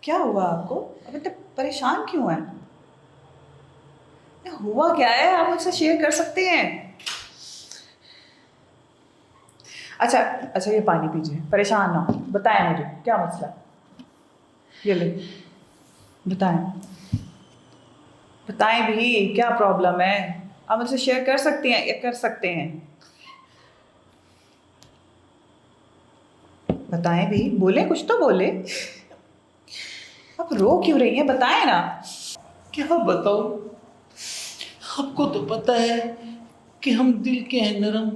क्या हुआ आपको? अब इतने परेशान क्यों हैं? हुआ क्या है? आप मुझसे शेयर कर सकते हैं। अच्छा अच्छा, ये पानी पीजिए, परेशान ना हो। बताएं मुझे क्या मसला है। ये ले, बताएं। बताएं भी, क्या प्रॉब्लम है? आप मुझसे शेयर कर सकती हैं या कर सकते हैं? बताएं भी, बोले, कुछ तो बोले। आप रो क्यों रही हैं? बताएं ना। क्या बताऊं? आपको तो पता है कि हम दिल के हैं नरम,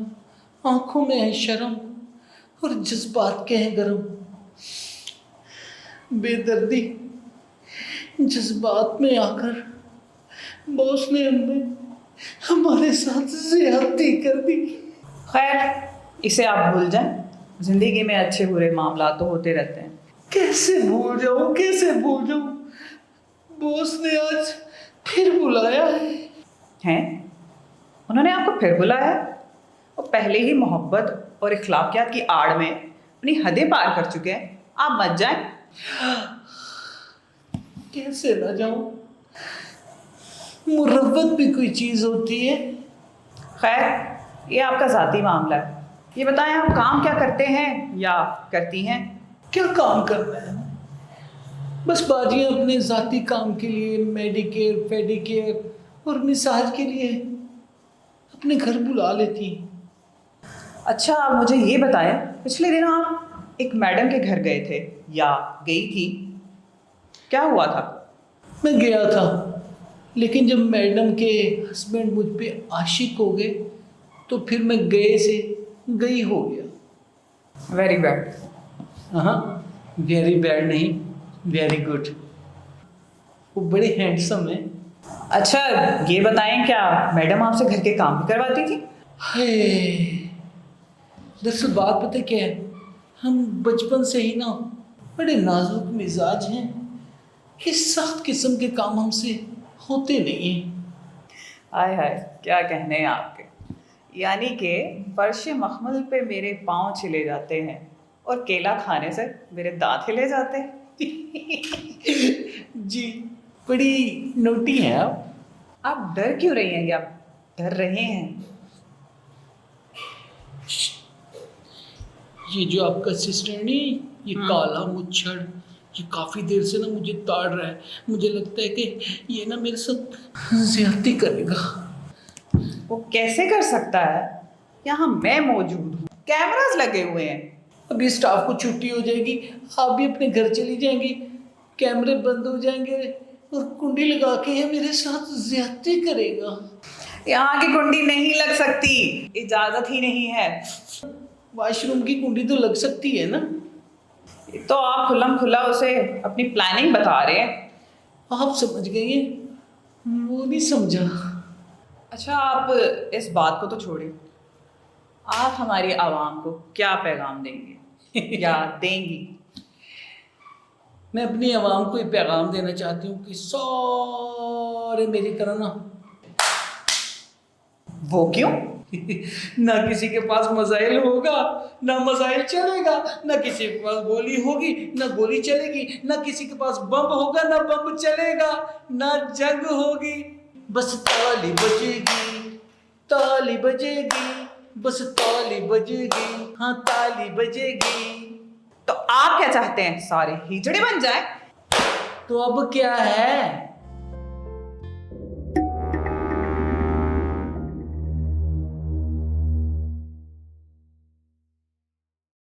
आंखों में है शर्म और जज्बात के हैं गरम। बेदर्दी जज्बात में आकर बॉस ने हमें हमारे साथ ज्यादती कर दी। खैर, इसे आप भूल जाएं। जिंदगी में अच्छे बुरे मामला तो होते रहते हैं। कैसे भूल जाऊं, कैसे भूल जाऊं? बॉस ने आज फिर बुलाया है। हैं? उन्होंने आपको फिर बुलाया? वो पहले ही मोहब्बत और इखलाकियात की आड़ में अपनी हदें पार कर चुके हैं। आप मत जाएं। कैसे ना जाऊं? मुरव्वत भी कोई चीज होती है। खैर, ये आपका ज़ाती मामला है। ये बताएं, आप काम क्या करते हैं या करती हैं? क्या काम करना है? बस बाजियां अपने जाती काम के लिए मेडिकेयर पेडिकेयर और मिसाज के लिए अपने घर बुला लेती हैं। अच्छा, आप मुझे ये बताएं, पिछले दिनों आप एक मैडम के घर गए थे या गई थी, क्या हुआ था? मैं गया था, लेकिन जब मैडम के हस्बैंड मुझ पे आशिक हो गए तो फिर मैं गए से गई हो गया। Very bad. हाँ, वेरी बैड नहीं, वेरी गुड। वो बड़े हैंडसम है। अच्छा, ये बताएं, क्या मैडम आपसे घर के काम भी करवाती थी? है दरअसल बात पता क्या है, हम बचपन से ही ना बड़े नाजुक मिजाज हैं। इस सख्त किस्म के काम हमसे होते नहीं हैं। आय हाय, क्या कहने हैं आपके। यानी कि फर्श मखमल पे मेरे पाँव छिले जाते हैं और केला खाने से मेरे दांत हिले जाते हैं। जी, बड़ी नोटी हैं आप। आप डर क्यों रही हैं? या डर रहे हैं? ये जो आपका सिस्टर नहीं, ये काला मुच्छड़, ये काफी देर से ना मुझे ताड़ रहा है। मुझे लगता है कि ये ना मेरे साथ ज्यादती करेगा। वो कैसे कर सकता है? यहाँ मैं मौजूद हूँ, कैमरास लगे हुए हैं। अभी स्टाफ को छुट्टी हो जाएगी, आप भी अपने घर चली जाएंगी, कैमरे बंद हो जाएंगे और कुंडी लगा के ये मेरे साथ ज्यादती करेगा। यहाँ की कुंडी नहीं लग सकती, इजाजत ही नहीं है। वॉशरूम की कुंडी तो लग सकती है ना? तो आप खुल्लम खुल्ला उसे अपनी प्लानिंग बता रहे हैं। आप समझ गई हैं, वो नहीं समझा। अच्छा, आप इस बात को तो छोड़िए। आप हमारी आवाम को क्या पैगाम देंगे या देंगी? मैं अपनी आवाम को ये पैगाम देना चाहती हूँ कि सारे मेरी तरह ना वो क्यों? ना किसी के पास मजाइल होगा, ना मजाइल चलेगा, ना किसी के पास गोली होगी, ना गोली चलेगी, ना किसी के पास बम होगा, ना बम चलेगा, ना जंग होगी। बस ताली बजेगी, ताली बजेगी, बस ताली बजेगी, हाँ ताली बजेगी। तो आप क्या चाहते हैं? सारे हिजड़े बन जाए? तो अब क्या है?